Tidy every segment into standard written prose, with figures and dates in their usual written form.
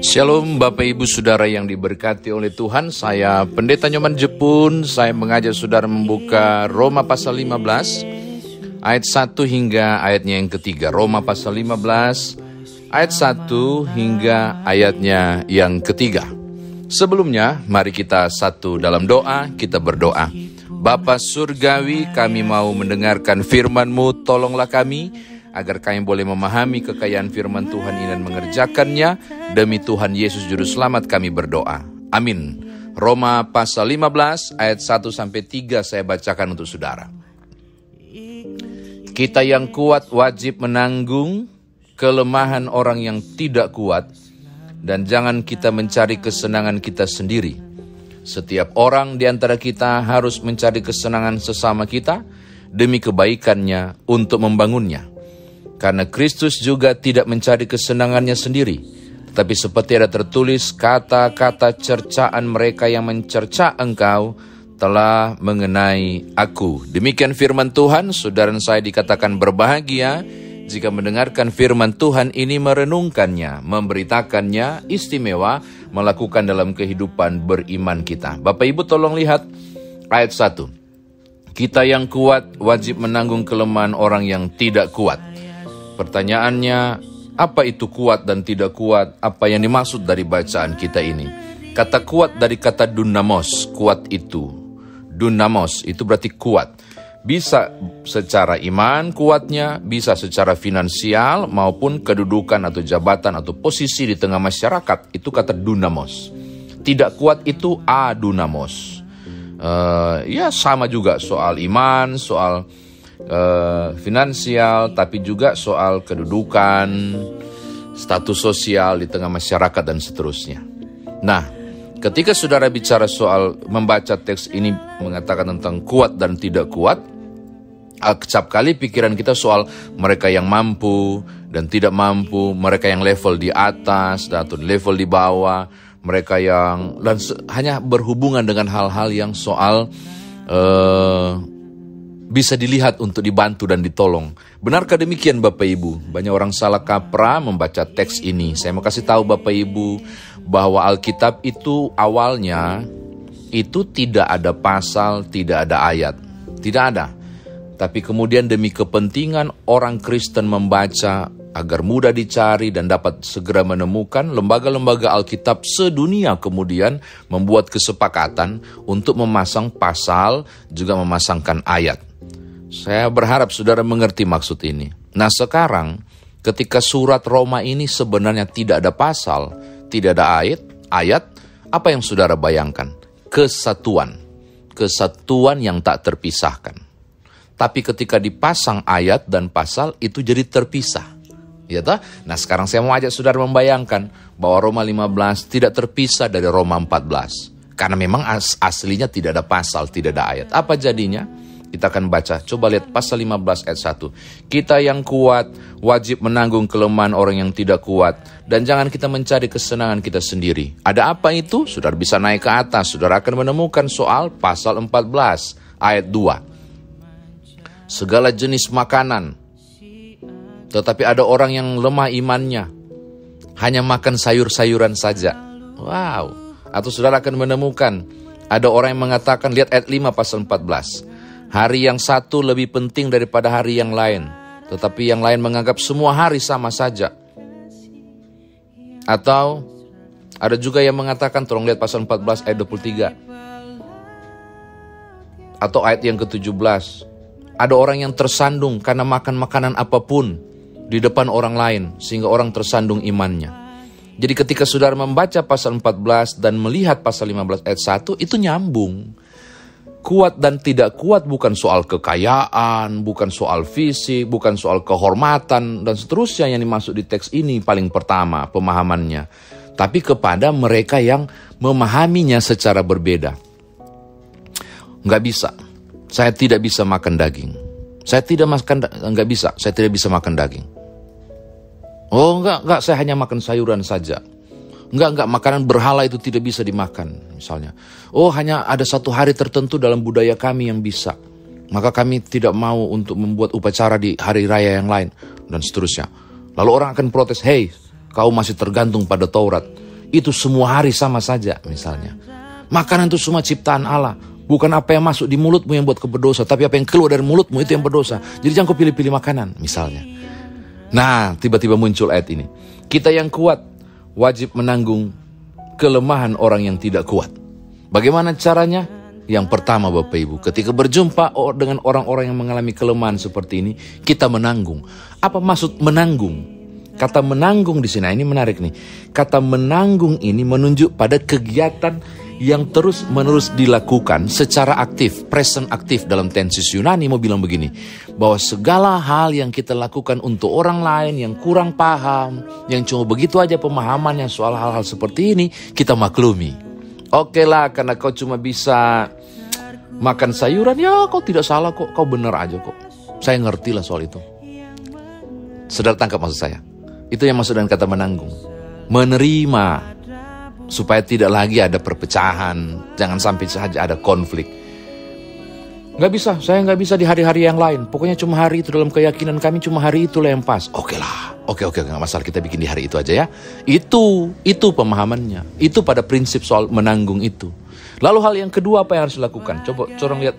Shalom Bapak Ibu Saudara yang diberkati oleh Tuhan. Saya Pendeta Nyoman Jepun. Saya mengajak saudara membuka Roma pasal 15 ayat 1 hingga ayatnya yang ketiga. Roma pasal 15 ayat 1 hingga ayatnya yang ketiga. Sebelumnya mari kita satu dalam doa. Kita berdoa. Bapa Surgawi, kami mau mendengarkan firman-Mu. Tolonglah kami agar kami boleh memahami kekayaan firman Tuhan ini dan mengerjakannya. Demi Tuhan Yesus Juru Selamat kami berdoa. Amin. Roma pasal 15 ayat 1-3 saya bacakan untuk saudara. Kita yang kuat wajib menanggung kelemahan orang yang tidak kuat, dan jangan kita mencari kesenangan kita sendiri. Setiap orang di antara kita harus mencari kesenangan sesama kita demi kebaikannya untuk membangunnya. Karena Kristus juga tidak mencari kesenangannya sendiri, tetapi seperti ada tertulis, kata-kata cercaan mereka yang mencerca engkau telah mengenai aku. Demikian firman Tuhan. Saudara saya dikatakan berbahagia jika mendengarkan firman Tuhan ini, merenungkannya, memberitakannya, istimewa melakukan dalam kehidupan beriman kita. Bapak Ibu tolong lihat ayat 1. Kita yang kuat wajib menanggung kelemahan orang yang tidak kuat. Pertanyaannya, apa itu kuat dan tidak kuat? Apa yang dimaksud dari bacaan kita ini? Kata kuat dari kata dunamos, kuat itu. Dunamos itu berarti kuat. Bisa secara iman kuatnya, bisa secara finansial maupun kedudukan atau jabatan atau posisi di tengah masyarakat. Itu kata dunamos. Tidak kuat itu adunamos. Ya sama juga soal iman, soal finansial, tapi juga soal kedudukan, status sosial di tengah masyarakat dan seterusnya. Nah, ketika saudara bicara soal membaca teks ini mengatakan tentang kuat dan tidak kuat, acap kali pikiran kita soal mereka yang mampu dan tidak mampu, mereka yang level di atas atau level di bawah, mereka yang hanya berhubungan dengan hal-hal yang soal bisa dilihat untuk dibantu dan ditolong. Benarkah demikian Bapak Ibu? Banyak orang salah kaprah membaca teks ini. Saya mau kasih tahu Bapak Ibu bahwa Alkitab itu awalnya itu tidak ada pasal, tidak ada ayat. Tidak ada. Tapi kemudian demi kepentingan orang Kristen membaca agar mudah dicari dan dapat segera menemukan, lembaga-lembaga Alkitab sedunia kemudian membuat kesepakatan untuk memasang pasal, juga memasangkan ayat. Saya berharap saudara mengerti maksud ini. Nah sekarang ketika surat Roma ini sebenarnya tidak ada pasal, tidak ada ayat, apa yang saudara bayangkan? Kesatuan yang tak terpisahkan. Tapi ketika dipasang ayat dan pasal itu jadi terpisah. Ya toh? Nah sekarang saya mau ajak saudara membayangkan bahwa Roma 15 tidak terpisah dari Roma 14. Karena memang aslinya tidak ada pasal, tidak ada ayat. Apa jadinya? Kita akan baca, coba lihat pasal 15 ayat 1. Kita yang kuat wajib menanggung kelemahan orang yang tidak kuat, dan jangan kita mencari kesenangan kita sendiri. Ada apa itu? Saudara bisa naik ke atas, saudara akan menemukan soal pasal 14 ayat 2. Segala jenis makanan, tetapi ada orang yang lemah imannya, hanya makan sayur-sayuran saja. Wow. Atau saudara akan menemukan ada orang yang mengatakan, lihat ayat 5 pasal 14. Hari yang satu lebih penting daripada hari yang lain, tetapi yang lain menganggap semua hari sama saja. Atau ada juga yang mengatakan, tolong lihat pasal 14 ayat 23. Atau ayat yang ke-17. Ada orang yang tersandung karena makan makanan apapun di depan orang lain, sehingga orang tersandung imannya. Jadi ketika saudara membaca pasal 14 dan melihat pasal 15 ayat 1, itu nyambung. Kuat dan tidak kuat bukan soal kekayaan, bukan soal fisik, bukan soal kehormatan, dan seterusnya yang dimaksud di teks ini paling pertama pemahamannya. Tapi kepada mereka yang memahaminya secara berbeda. Nggak bisa. Saya tidak bisa makan daging. Saya tidak bisa makan daging. Oh enggak, saya hanya makan sayuran saja. Enggak, makanan berhala itu tidak bisa dimakan, misalnya. Oh, hanya ada satu hari tertentu dalam budaya kami yang bisa. Maka kami tidak mau untuk membuat upacara di hari raya yang lain, dan seterusnya. Lalu orang akan protes, hey, kau masih tergantung pada Taurat. itu semua hari sama saja misalnya. Makanan itu semua ciptaan Allah. Bukan apa yang masuk di mulutmu yang buat kau berdosa, tapi apa yang keluar dari mulutmu itu yang berdosa. Jadi jangan kau pilih-pilih makanan misalnya. Nah, tiba-tiba muncul ayat ini. Kita yang kuat wajib menanggung kelemahan orang yang tidak kuat. Bagaimana caranya? Yang pertama Bapak Ibu, ketika berjumpa dengan orang-orang yang mengalami kelemahan seperti ini, kita menanggung. Apa maksud menanggung? Kata menanggung di sini, ini menarik nih. Kata menanggung ini menunjuk pada kegiatan yang terus-menerus dilakukan secara aktif, present aktif. Dalam tensis Yunani mau bilang begini, bahwa segala hal yang kita lakukan untuk orang lain yang kurang paham, yang cuma begitu aja pemahamannya soal hal-hal seperti ini, kita maklumi. Oke lah, karena kau cuma bisa makan sayuran, ya kau tidak salah kok, kau benar aja kok. Saya ngerti lah soal itu. Saudara tangkap maksud saya? Itu yang maksud dengan kata menanggung. Menerima, supaya tidak lagi ada perpecahan, jangan sampai saja ada konflik. Saya nggak bisa di hari-hari yang lain. Pokoknya cuma hari itu, dalam keyakinan kami cuma hari itulah yang pas. Oke lah, oke, nggak masalah, kita bikin di hari itu aja ya. Itu pemahamannya. Itu pada prinsip soal menanggung itu. Lalu hal yang kedua apa yang harus dilakukan? Coba corong lihat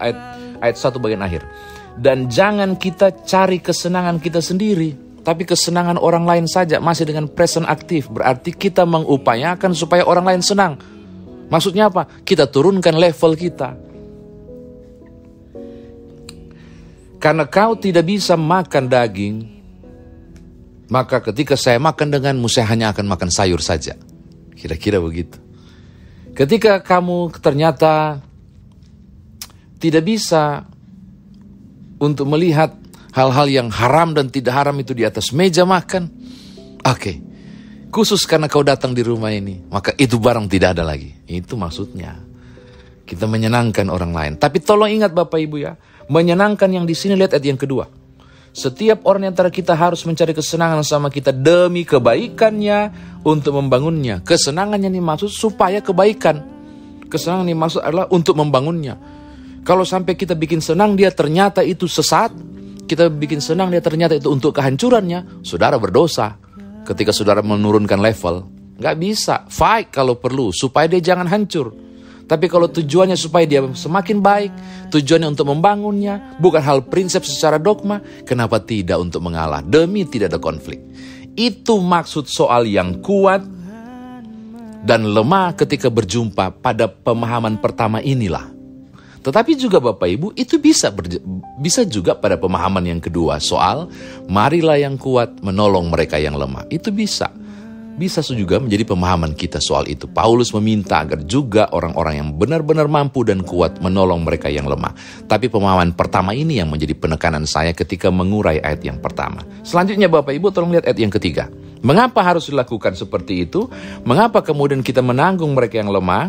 ayat 1 bagian akhir. Dan jangan kita cari kesenangan kita sendiri, tapi kesenangan orang lain saja, masih dengan present aktif. Berarti kita mengupayakan supaya orang lain senang. Maksudnya apa? Kita turunkan level kita. Karena kau tidak bisa makan daging, maka ketika saya makan denganmu, saya hanya akan makan sayur saja. Kira-kira begitu. Ketika kamu ternyata tidak bisa untuk melihat hal-hal yang haram dan tidak haram itu di atas meja makan. Oke. Khusus karena kau datang di rumah ini, maka itu barang tidak ada lagi. Itu maksudnya. Kita menyenangkan orang lain. Tapi tolong ingat Bapak Ibu ya. Menyenangkan yang di sini, lihat ayat yang kedua. Setiap orang antara kita harus mencari kesenangan sama kita demi kebaikannya, untuk membangunnya. Kesenangannya ini maksud supaya kebaikan. Kesenangan ini maksud adalah untuk membangunnya. Kalau sampai kita bikin senang dia ternyata itu sesat, kita bikin senang dia ternyata itu untuk kehancurannya, saudara berdosa. Ketika saudara menurunkan level, nggak bisa. Fight kalau perlu, supaya dia jangan hancur. Tapi kalau tujuannya supaya dia semakin baik, tujuannya untuk membangunnya, bukan hal prinsip secara dogma, kenapa tidak untuk mengalah, demi tidak ada konflik. Itu maksud soal yang kuat dan lemah ketika berjumpa pada pemahaman pertama inilah. Tetapi juga Bapak Ibu, itu bisa juga pada pemahaman yang kedua, soal marilah yang kuat menolong mereka yang lemah. Itu bisa juga menjadi pemahaman kita soal itu. Paulus meminta agar juga orang-orang yang benar-benar mampu dan kuat menolong mereka yang lemah. Tapi pemahaman pertama ini yang menjadi penekanan saya ketika mengurai ayat yang pertama. Selanjutnya Bapak Ibu tolong lihat ayat yang ketiga. Mengapa harus dilakukan seperti itu? Mengapa kemudian kita menanggung mereka yang lemah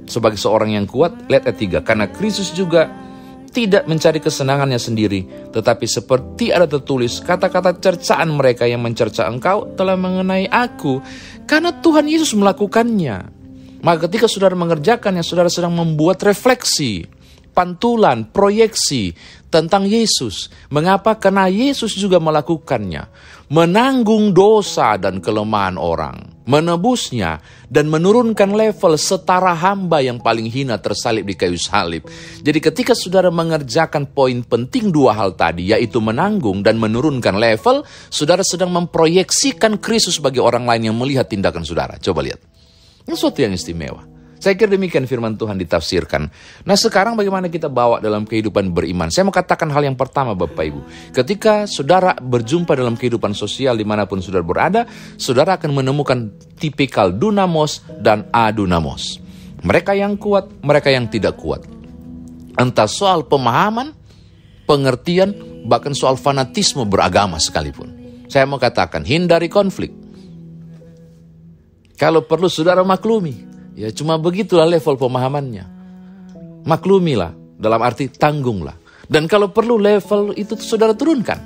sebagai seorang yang kuat? Lihat ayat 3. Karena Kristus juga tidak mencari kesenangannya sendiri, tetapi seperti ada tertulis, kata-kata cercaan mereka yang mencerca engkau telah mengenai aku, karena Tuhan Yesus melakukannya. Maka ketika saudara mengerjakannya, saudara sedang membuat refleksi, pantulan, proyeksi tentang Yesus. Mengapa? Karena Yesus juga melakukannya. Menanggung dosa dan kelemahan orang, menebusnya, dan menurunkan level setara hamba yang paling hina tersalib di kayu salib. Jadi ketika saudara mengerjakan poin penting dua hal tadi, yaitu menanggung dan menurunkan level, saudara sedang memproyeksikan Kristus bagi orang lain yang melihat tindakan saudara. Coba lihat. Ini sesuatu yang istimewa. Saya kira demikian firman Tuhan ditafsirkan. Nah sekarang bagaimana kita bawa dalam kehidupan beriman? Saya mau katakan hal yang pertama Bapak Ibu. Ketika saudara berjumpa dalam kehidupan sosial dimanapun saudara berada, saudara akan menemukan tipikal dunamos dan adunamos. Mereka yang kuat, mereka yang tidak kuat. Entah soal pemahaman, pengertian, bahkan soal fanatisme beragama sekalipun. Saya mau katakan, hindari konflik. Kalau perlu saudara maklumi. Ya cuma begitulah level pemahamannya. Maklumilah, dalam arti tanggunglah. Dan kalau perlu level itu saudara turunkan.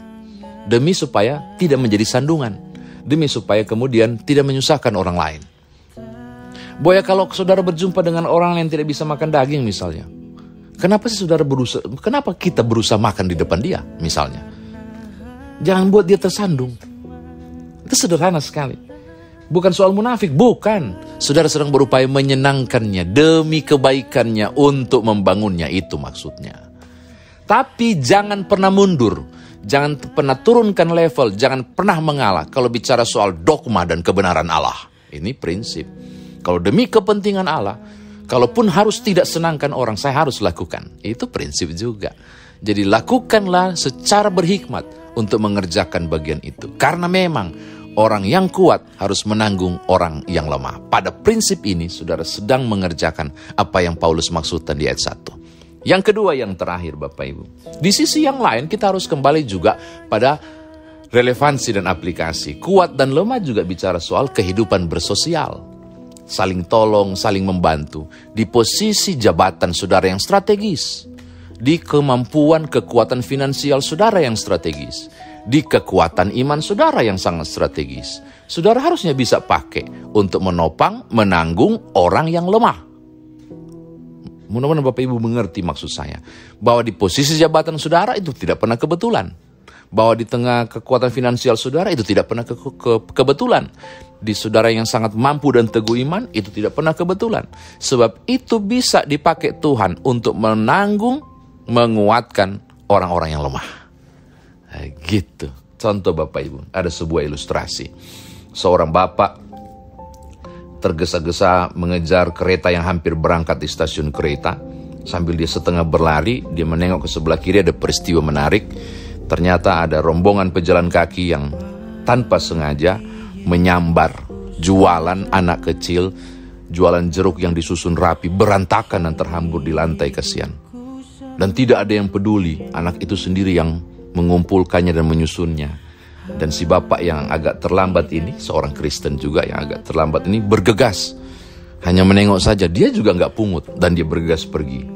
Demi supaya tidak menjadi sandungan. Demi supaya kemudian tidak menyusahkan orang lain. Boya kalau saudara berjumpa dengan orang yang tidak bisa makan daging misalnya. Kenapa kita berusaha makan di depan dia misalnya. Jangan buat dia tersandung. Itu sederhana sekali. Bukan soal munafik, bukan. Saudara sedang berupaya menyenangkannya demi kebaikannya untuk membangunnya, itu maksudnya. Tapi jangan pernah mundur, jangan pernah turunkan level, jangan pernah mengalah kalau bicara soal dogma dan kebenaran Allah. Ini prinsip. Kalau demi kepentingan Allah, kalaupun harus tidak senangkan orang, saya harus lakukan. Itu prinsip juga. Jadi lakukanlah secara berhikmat untuk mengerjakan bagian itu. Karena memang orang yang kuat harus menanggung orang yang lemah. Pada prinsip ini, saudara sedang mengerjakan apa yang Paulus maksudkan di ayat 1. Yang kedua, yang terakhir Bapak Ibu. Di sisi yang lain, kita harus kembali juga pada relevansi dan aplikasi. Kuat dan lemah juga bicara soal kehidupan bersosial. Saling tolong, saling membantu. Di posisi jabatan saudara yang strategis. Di kemampuan kekuatan finansial saudara yang strategis. Di kekuatan iman saudara yang sangat strategis. Saudara harusnya bisa pakai untuk menopang, menanggung orang yang lemah. Mudah-mudahan Bapak Ibu mengerti maksud saya. Bahwa di posisi jabatan saudara itu tidak pernah kebetulan. Bahwa di tengah kekuatan finansial saudara itu tidak pernah kebetulan. Di saudara yang sangat mampu dan teguh iman itu tidak pernah kebetulan. Sebab itu bisa dipakai Tuhan untuk menanggung, menguatkan orang-orang yang lemah. Gitu. Contoh Bapak Ibu, ada sebuah ilustrasi. Seorang bapak tergesa-gesa mengejar kereta yang hampir berangkat di stasiun kereta. Sambil dia setengah berlari, dia menengok ke sebelah kiri, ada peristiwa menarik. Ternyata ada rombongan pejalan kaki yang tanpa sengaja menyambar jualan anak kecil, jualan jeruk yang disusun rapi, berantakan dan terhambur di lantai, kasihan. Dan tidak ada yang peduli, anak itu sendiri yang mengumpulkannya dan menyusunnya. Dan si bapak yang agak terlambat ini, seorang Kristen juga yang agak terlambat ini, bergegas. Hanya menengok saja, dia juga nggak pungut, dan dia bergegas pergi.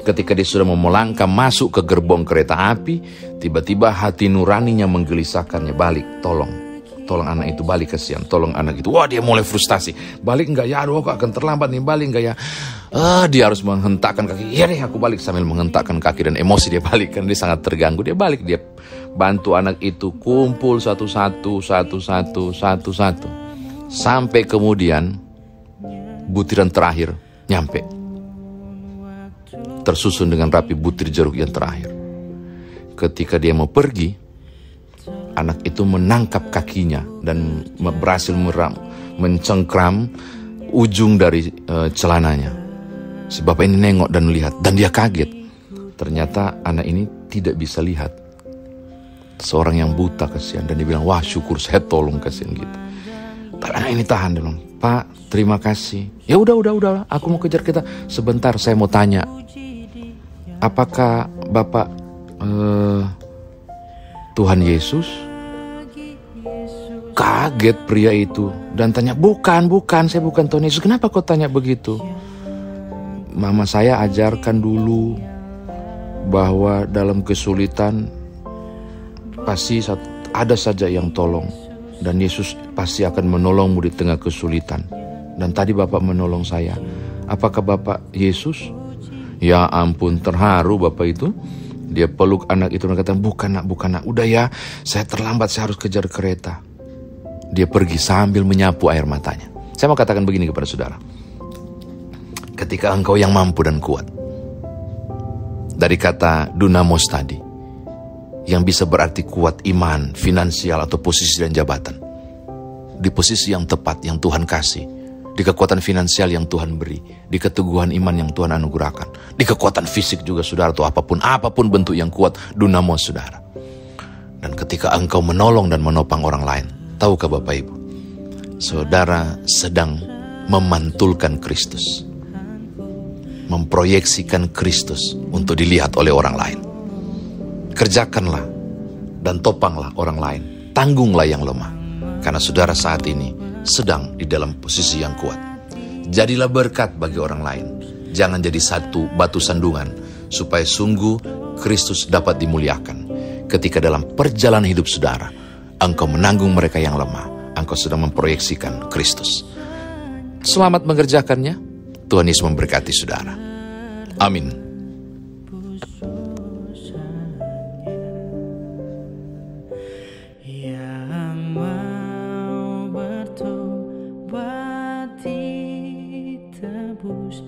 Ketika dia sudah mau melangkah masuk ke gerbong kereta api, tiba-tiba hati nuraninya menggelisahkannya, balik, tolong anak itu, balik, kasihan, tolong anak itu. Wah, dia mulai frustasi, balik nggak ya, aduh aku akan terlambat nih, balik nggak ya. Dia harus menghentakkan kaki, iya deh aku balik, sambil menghentakkan kaki dan emosi dia balik, kan dia sangat terganggu. Dia balik, dia bantu anak itu kumpul satu-satu, sampai kemudian butiran terakhir nyampe, tersusun dengan rapi butir jeruk yang terakhir. Ketika dia mau pergi, anak itu menangkap kakinya dan berhasil mencengkram ujung dari celananya. Si bapak ini nengok dan melihat, dan dia kaget. Ternyata anak ini tidak bisa lihat. Seorang yang buta, kasihan. Dan dia bilang, wah syukur saya tolong, kasihan gitu. Tapi anak ini tahan, dia bilang, Pak terima kasih. Ya udah, aku mau kejar kita. Sebentar saya mau tanya, apakah Bapak Tuhan Yesus? Kaget pria itu dan tanya, bukan, saya bukan Tuhan Yesus. Kenapa kau tanya begitu? Mama saya ajarkan dulu bahwa dalam kesulitan pasti ada saja yang tolong, dan Yesus pasti akan menolongmu di tengah kesulitan. Dan tadi Bapak menolong saya. Apakah Bapak Yesus? Ya ampun, terharu Bapak itu. Dia peluk anak itu dan kata, bukan nak, udah ya, saya terlambat, saya harus kejar kereta. Dia pergi sambil menyapu air matanya. Saya mau katakan begini kepada saudara. Ketika engkau yang mampu dan kuat, dari kata dunamos tadi, yang bisa berarti kuat iman, finansial, atau posisi dan jabatan. Di posisi yang tepat yang Tuhan kasih, di kekuatan finansial yang Tuhan beri, di keteguhan iman yang Tuhan anugerahkan, di kekuatan fisik juga saudara, atau apapun bentuk yang kuat, dunamos saudara. Dan ketika engkau menolong dan menopang orang lain, tahukah Bapak Ibu, saudara sedang memantulkan Kristus, memproyeksikan Kristus untuk dilihat oleh orang lain. Kerjakanlah dan topanglah orang lain, tanggunglah yang lemah, karena saudara saat ini sedang di dalam posisi yang kuat. Jadilah berkat bagi orang lain, jangan jadi satu batu sandungan, supaya sungguh Kristus dapat dimuliakan. Ketika dalam perjalanan hidup saudara, engkau menanggung mereka yang lemah, engkau sedang memproyeksikan Kristus. Selamat mengerjakannya. Tuhan Yesus memberkati saudara. Amin. Yang mau bertobat Yesus.